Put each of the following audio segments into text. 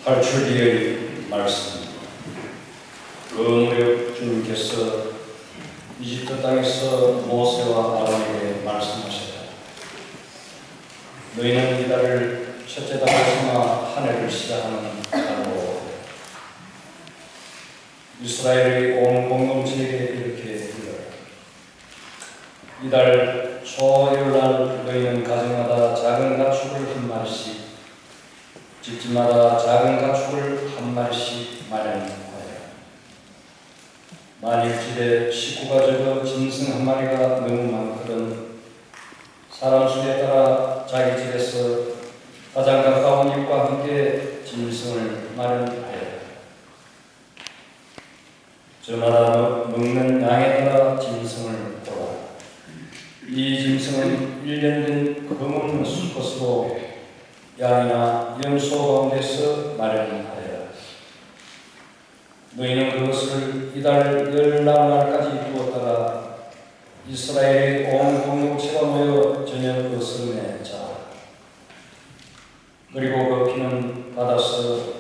탈출기의 말씀. 그 무렵 주님께서 이집트 땅에서 모세와 아론에게 말씀하셨다. 너희는 이달을 첫째 달을 삼아 한 해를 시작하는 달로 이스라엘의 온 공동체에게 이렇게 이르라. 이달 초여일날 너희는 가정마다 작은 가축을 한 마리씩, 집집마다 작은 가축을 한 마리씩 마련하여, 만일 집에 식구가 적어 짐승 한 마리가 너무 많거든 사람 수에 따라 자기 집에서 가장 가까운 이웃과 함께 짐승을 마련하여 저마다 먹는 양에 따라 짐승을 고라. 이 짐승은 1년 된 검은 수컷으로 양이나 염소 가운데서 마련하여 너희는 그것을 이달 열나날까지 두었다가 이스라엘의 온 공동체가 모여 저녁 그 성에 자. 그리고 그 피는 받아서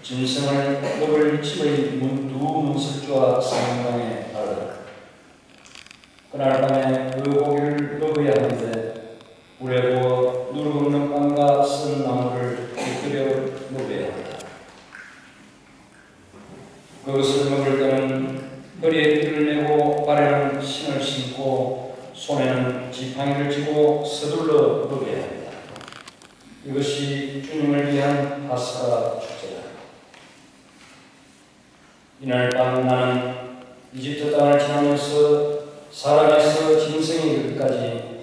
짐승을 먹을 집의 두 문설주와 상당에 바르라. 그날 밤에 그 고기를 먹어야 하는데 불에 구워 누르먹는 빵과 쓴 나무를 곁들여 먹어야 한다. 그것을 먹을 때는 허리에 띠를 메고 발에는 신을 신고 손에는 지팡이를 쥐고 서둘러 먹어야 합니다. 이것이 주님을 위한 파스카 축제다. 이날 밤 나는 이집트 땅을 지나면서 사람에서 짐승에 이르기까지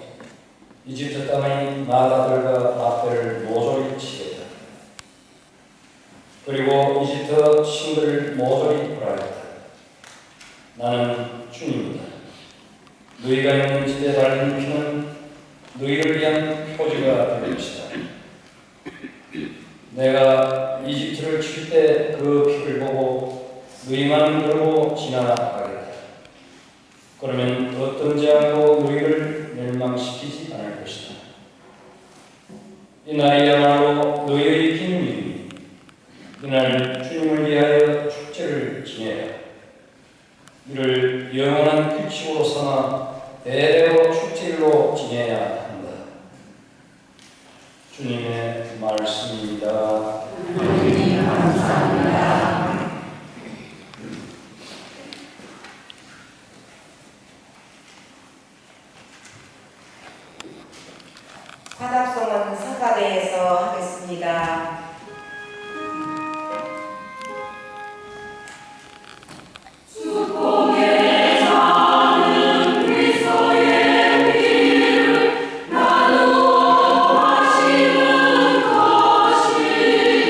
이집트 땅의 나라들과 앞배를 모조리 치겠다. 그리고 이집트 신들을 모조리 벌하겠다. 나는 주님이다. 너희가 있는 집에 달린 피는 너희를 위한 표지가 될 것이다. 내가 이집트를 칠 때 그 피를 보고 너희만 걸고 지나가겠다. 그러면 어떤 재앙도 너희를 멸망시키지 않을 것이다. 이날이야말로 너희의 기념일이니 이날 주님을 위하여 축제를 지내라. 이를 영원한 규칙으로 삼아 대대로 축제일로 지내야 한다. 주님의 말씀입니다. 하나님 감사합니다. 화답송은 성가대에서 하겠습니다. 나누어 하시는 것이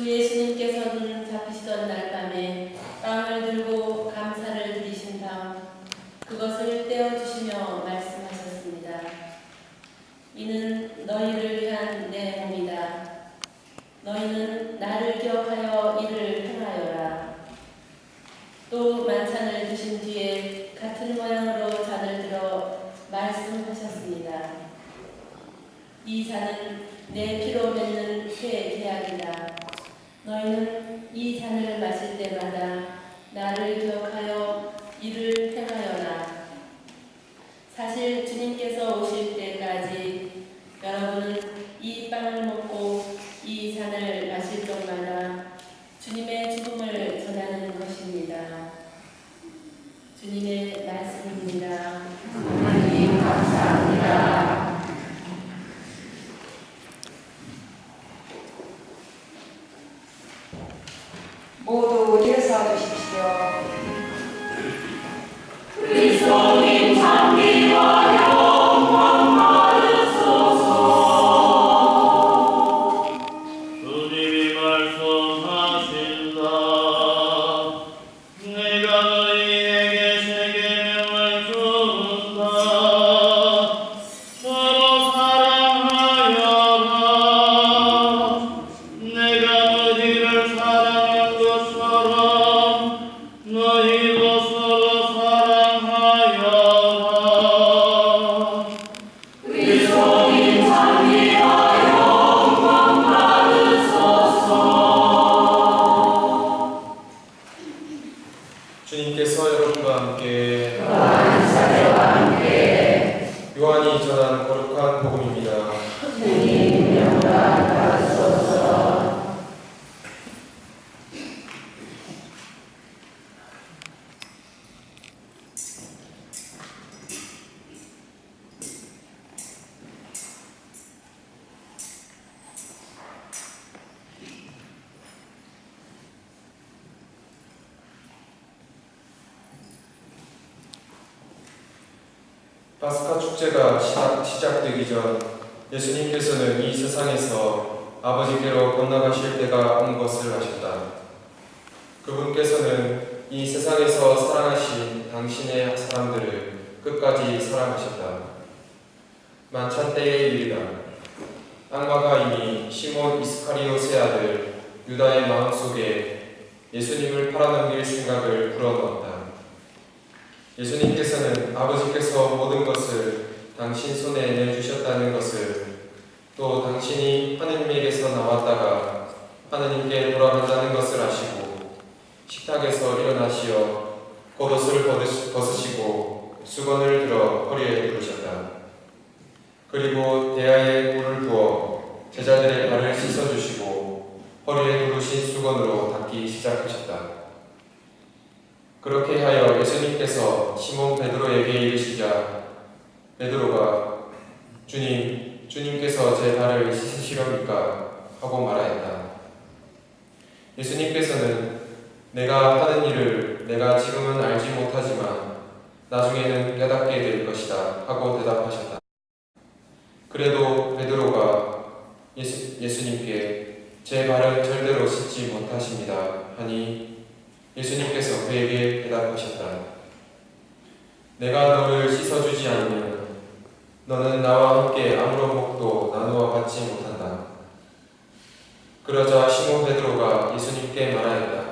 주 예수님께서는 잡히시던 날 밤에 빵을 들고 감사를 드리신 다음 그것을 떼어주시며 말씀하셨습니다. 이는 너희를 위한 내 몸이다. 너희는 나를 기억하여 이를 행하여라. 또 만찬을 드신 뒤에 같은 모양으로 잔을 들어 말씀하셨습니다. 이 잔은 내 피로 맺는 새 계약이다. 너희는 이 잔을 마실 때마다 나를 기억하여 이를 행하여라. 사실 주님께서 오실 때까지 여러분은 이 빵을 먹고 이 잔을 마실 때마다 주님의 죽음을 전하는 것입니다. 주님의 말씀입니다. 하나님 감사합니다. 모두 일어서 주십시오. 그리스도님 장미와 영광 받으소서. 주님이 말씀하신다. 내가 너희에게 새 계명을 준다. 서로 사랑하여라. 내가 너희를 사랑한 것처럼 너희도 서로 사랑하여라. 그리스도인 장미와 영광 받으소서. 주님께서 여러분과 함께 또한 사제와 함께 요한이 전한 거룩한 복음입니다. 주님 영광 받으소서. 파스카 축제가 시작되기 전 예수님께서는 이 세상에서 아버지께로 건너가실 때가 온 것을 아셨다. 그분께서는 이 세상에서 사랑하신 당신의 사람들을 끝까지 사랑하셨다. 만찬 때의 일이다. 악마가 이미 시몬 이스카리ot의 아들 유다의 마음속에 예수님을 팔아넘길 생각을 불어넣었다. 예수님께서는 아버지께서 모든 것을 당신 손에 내주셨다는 것을, 또 당신이 하느님에게서 나왔다가 하느님께 돌아간다는 것을 아시고 식탁에서 일어나시어 겉옷을 벗으시고 수건을 들어 허리에 두르셨다. 그리고 대야에 물을 부어 제자들의 발을 씻어주시고 허리에 두르신 수건으로 닦기 시작하셨다. 그렇게 하여 예수님께서 시몬 베드로에게 이르시자 베드로가 주님께서 제 발을 씻으시렵니까? 하고 말하였다. 예수님께서는 내가 하는 일을 내가 지금은 알지 못하지만 나중에는 깨닫게 될 것이다 하고 대답하셨다. 그래도 베드로가 예수님께 제 발은 절대로 씻지 못하십니다 하니 예수님께서 그에게 대답하셨다. 내가 너를 씻어주지 않으면 너는 나와 함께 아무런 몫도 나누어 받지 못한다. 그러자 시몬 베드로가 예수님께 말하였다.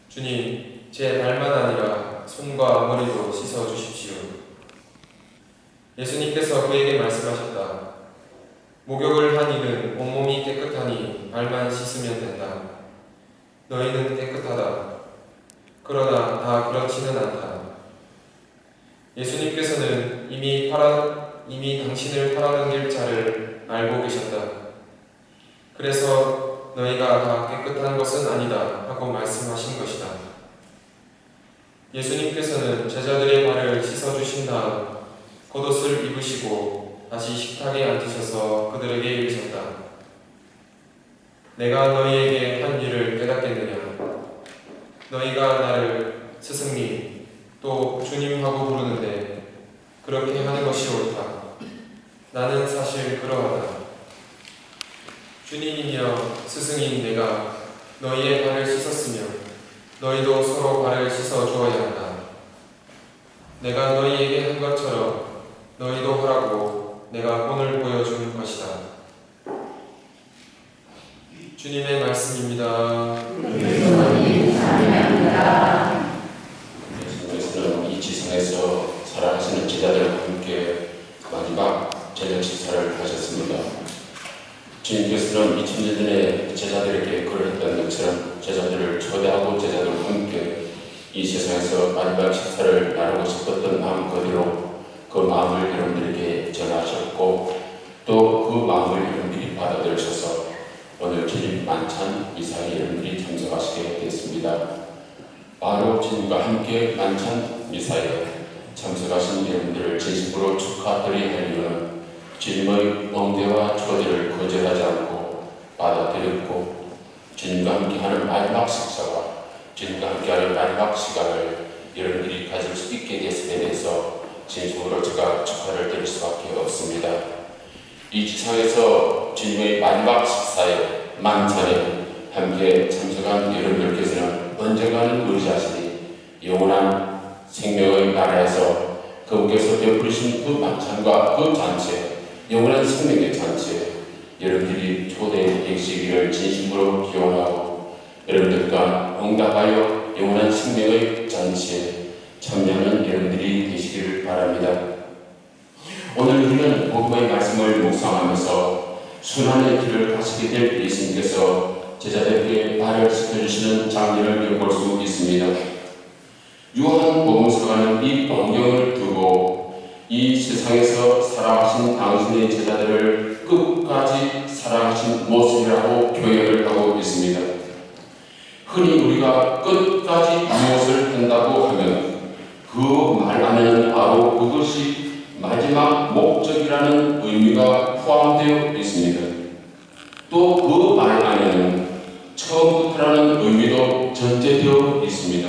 주님, 제 발만 아니라 손과 머리도 씻어주십시오. 예수님께서 그에게 말씀하셨다. 목욕을 한 이는 온몸이 깨끗하니 발만 씻으면 된다. 너희는 깨끗하다. 그러나 다 그렇지는 않다. 예수님께서는 이미 당신을 팔아넘길 자를 알고 계셨다. 그래서 너희가 다 깨끗한 것은 아니다 하고 말씀하신 것이다. 예수님께서는 제자들의 발을 씻어주신 다음 겉옷을 입으시고 다시 식탁에 앉으셔서 그들에게 이르셨다. 내가 너희에게 한 일을 깨닫겠느냐? 너희가 나를 스승님 또 주님하고 부르는데 그렇게 하는 것이 옳다. 나는 사실 그러하다. 주님이며 스승인 내가 너희의 발을 씻었으며 너희도 서로 발을 씻어 주어야 한다. 내가 너희에게 한 것처럼 너희도 하라고 내가 오늘 보여준 것이다. 주님의 말씀입니다. 예수님께서는 이 지상에서 살아가시는 제자들과 함께 마지막 제자 식사를 하셨습니다. 주님께서는 2000년 전에 제자들에게 그러했던 것처럼 제자들을 초대하고 제자들과 함께 이 세상에서 마지막 식사를 나누고 싶었던 마음 그대로 그 마음을 여러분들에게 전하셨고 또 그 마음을 여러분들이 받아들여서 오늘 주님 만찬 미사에 여러분들이 참석하시게 됐습니다. 바로 주님과 함께 만찬 미사에 참석하신 여러분들을 진심으로 축하드려야 할 이유는 주님의 응대와 초대를 거절하지 않고 받아들였고 주님과 함께하는 마지막 식사와 주님과 함께하는 마지막 시간을 여러분들이 가질 수 있게 됐음에 대해서 진심으로 제가 축하를 드릴 수밖에 없습니다. 이 지상에서 주님의 마지막 식사에 만찬에 함께 참석한 여러분들께서는 언젠가는 우리 자신이 영원한 생명의 나라에서 그분께서 베푸신 그 만찬과 그 잔치에 영원한 생명의 잔치에 여러분들이 초대되시기를 진심으로 기원하고 여러분들과 응답하여 영원한 생명의 잔치에 참여하는 여러분들이 되시기를 바랍니다. 오늘 우리는 복음의 말씀을 묵상하면서 순환의 길을 가시게 될 예수님께서 제자들에게 발을 씻겨주시는 장면을 엿볼 수 있습니다. 요한복음서가는 이 번경을 두고 이 세상에서 살아가신 당신의 제자들을 끝까지 사랑하신 모습이라고 표현을 하고 있습니다. 흔히 우리가 끝까지 무엇을 한다고 하면 그 말 안에는 바로 그것이 마지막 목적이라는 의미가 포함되어 있습니다. 또 그 말 안에는 처음부터라는 의미도 전제되어 있습니다.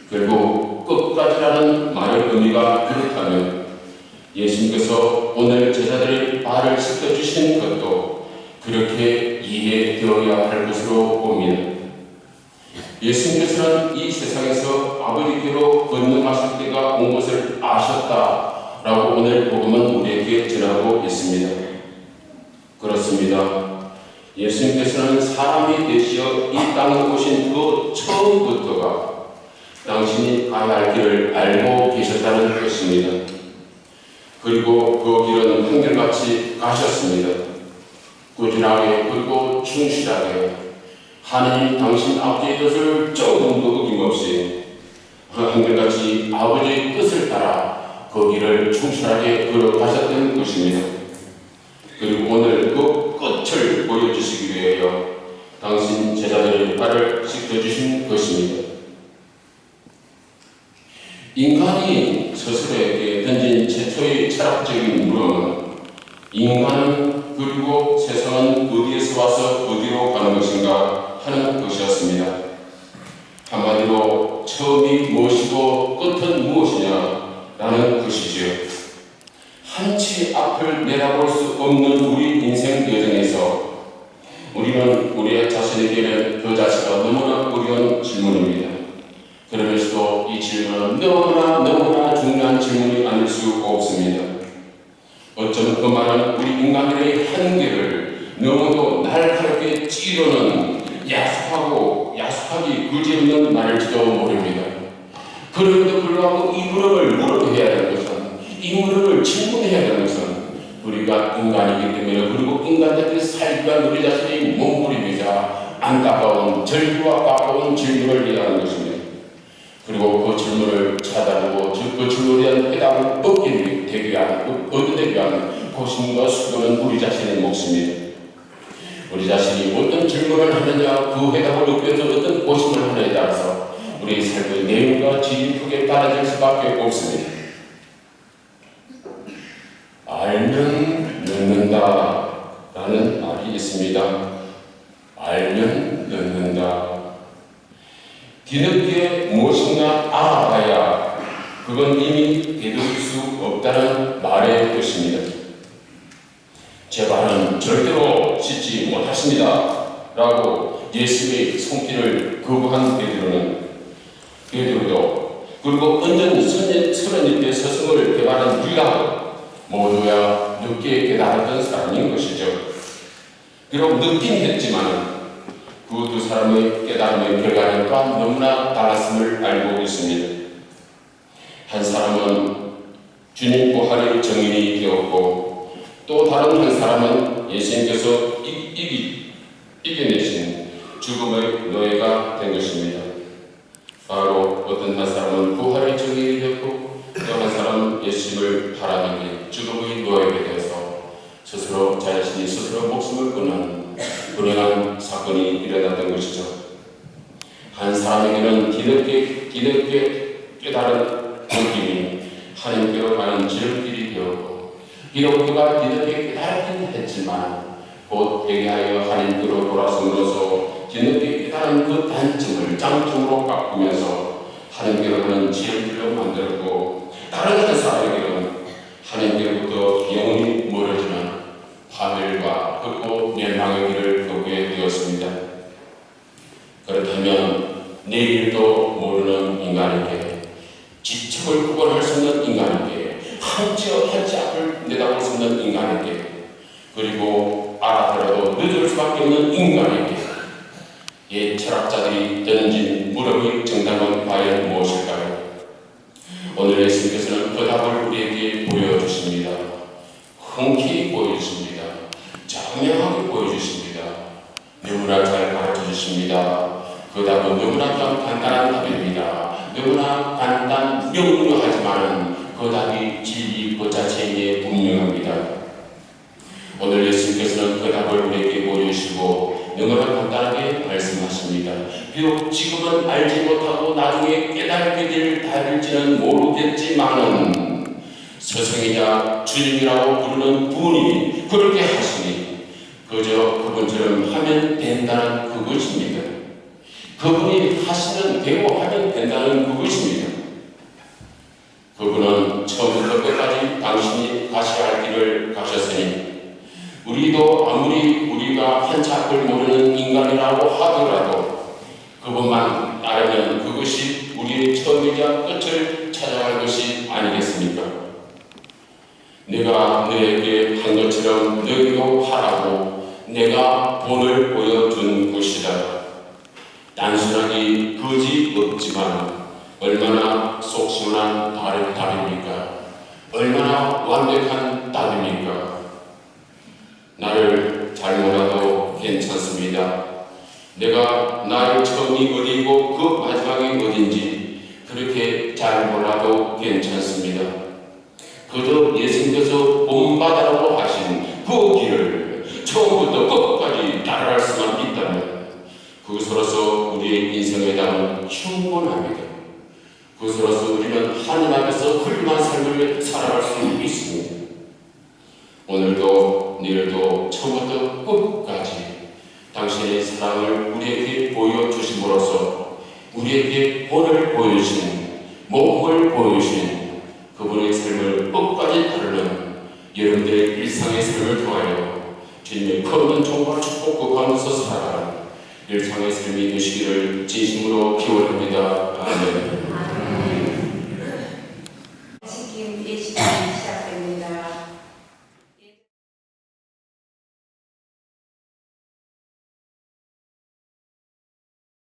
결국 끝까지라는 말의 의미가 그렇다면 예수님께서 오늘 제자들의 발을 씻겨주신 것도 그렇게 이해되어야 할 것으로 봅니다. 예수님께서는 이 세상에서 아버지께로 건너가실 때가 온 것을 아셨다라고 오늘 복음은 우리에게 전하고 있습니다. 그렇습니다. 예수님께서는 사람이 되시어 이 땅에 오신 그 처음부터가 당신이 가야 할 길을 알고 계셨다는 것입니다. 그리고 그 길은 한결같이 가셨습니다. 꾸준하게 그리고 충실하게 하나님 당신 아버지의 뜻을 조금도 어김없이 한결같이 아버지의 뜻을 따라 그 길을 충실하게 걸어가셨던 것입니다. 그리고 오늘 그 끝을 보여주시기 위하여 당신 제자들의 발을 씻겨주신 것입니다. 인간이 스스로에게 던진 최초의 철학적인 물음은 인간은 그리고 세상은 어디에서 와서 어디로 가는 것인가 하는 것이었습니다. 한마디로 처음이 무엇이고 끝은 무엇이냐라는 것이지요. 한치 앞을 내다볼 수 없는 우리 인생 여정에서 우리는 우리 자신에게는 그 자체가 너무나 어려운 질문입니다. 그러면서도 이 질문은 너무나 중요한 질문이 아닐 수 없습니다. 어쩌면 그 말은 우리 인간들의 한계를 너무도 날카롭게 찌르는 야속하기 그지없는 말일지도 모릅니다. 그럼에도 불구하고 이 물음을 물어야 되는 것은 이 물음을 질문해야 되는 것은 우리가 인간이기 때문에 그리고 인간들이 살기가 우리 자신의 몸부림이자 안타까운 절규와 가까운 질문을 해야 하는 것입니다. 그리고 그 질문을 찾아내고 그 질문에 대한 해답을 얻기 위한 고심과 수고는 우리 자신의 몫입니다. 우리 자신이 어떤 질문을 하느냐 그 해답을 얻기 위해서 어떤 고심을 하느냐에 따라서 우리 삶의 내용과 질이 크게 달라질 수밖에 없습니다. 알면 늦는다 라는 말이 있습니다. 알면 늦는다. 뒤늦게 무엇인가 알아봐야 그건 이미 되돌릴 수 없다는 말의 뜻입니다. 제 발은 절대로 씻지 못하십니다 라고 예수의 손길을 거부한 베드로도 그리고 언전 30대 서성을 개발한 유다도 모두야 늦게 깨달았던 사람인 것이죠. 비록 늦긴 했지만 그 두 사람의 깨달음의 결과는 또한 너무나 달랐음을 알고 있습니다. 한 사람은 주님 부활의 증인이 되었고 또 다른 한 사람은 예수님께서 이겨내신 죽음의 노예가 된 것입니다. 바로 어떤 한 사람은 부활의 증인이 되었고 또 한 사람은 예수님을 바라보니 죽음의 노예가 되어서 스스로 자신이 스스로 목숨을 끊는 불행한 사건이 일어났던 것이죠. 한 사람에게는 뒤늦게 깨달은 느낌이 하나님께로 가는 지름길이 되었고 비록 그가 뒤늦게 깨달긴 했지만 곧 회개하여 하나님께로 돌아섬으로써 뒤늦게 깨달은 그 단점을 장점으로 바꾸면서 하나님께로 가는 지름길로 만들었고 다른 한 사람에게는 하나님께로부터 영원히 멀어지는 파멸과 흑고 멸망의 길을 걷게 되었습니다. 그렇다면 내일도 모르는 인간에게 지척을 구원할 수 없는 인간에게 한치 앞을 내다볼 수 없는 인간에게 그리고 알아더라도 늦을 수밖에 없는 인간에게 옛 철학자들이 던진 물음의 정답은 과연 무엇일까요? 오늘 예수님께서는 그 답을 우리에게 보여주십니다. 흔쾌히 보여주십니다. 자명하게 보여주십니다. 너무나 잘 가르쳐주십니다. 그 답은 너무나 간단한 답입니다. 너무나 간단, 명료하지만 그 답이 진리 그 자체에 분명합니다. 오늘 예수님께서는 그 답을 우리에게 보여주시고 너무나 간단하게 말씀하십니다. 비록 지금은 알지 못하고 나중에 깨닫게 될 답일지는 모르겠지만은 스승이자 주님이라고 부르는 분이 그렇게 하시니 그저 그분처럼 하면 된다는 그것입니다. 그분이 하시는 대로 하면 된다는 그것입니다. 그분은 처음부터 끝까지 당신이 가셔야 할 길을 가셨으니 우리도 아무리 우리가 한치 앞을 모르는 인간이라고 하더라도 그분만 따르면 그것이 우리의 처음이자 끝을 찾아갈 것이 아니겠습니까? 내가 너에게 한 것처럼 너희도 하라고 내가 본을 보여준 것이다. 단순하기 그지 없지만 얼마나 속 시원한 답입니까? 얼마나 완벽한 답입니까? 나를 잘 몰라도 괜찮습니다. 내가 나의 처음이 어디고 그 마지막이 어딘지 그렇게 잘 몰라도 괜찮습니다. 그저 예수님께서 본받으라고 하신 그 길을 처음부터 끝까지 따라갈 수만 있다면 그것으로서 우리의 인생의 답은 충분합니다. 그것으로서 우리는 하나님 앞에서 훌륭한 삶을 살아갈 수 있습니다. 오늘도 내일도 처음부터 끝까지 당신의 사랑을 우리에게 보여주심으로써 우리에게 본을 보여주신 모험을 보여주신 그분의 삶을 끝까지 따르는 여러분들의 일상의 삶을 통하여 주님의 거룩한 종과 축복하면서 살아가는 일상의 삶이 되시기를 진심으로 기원합니다. 아멘.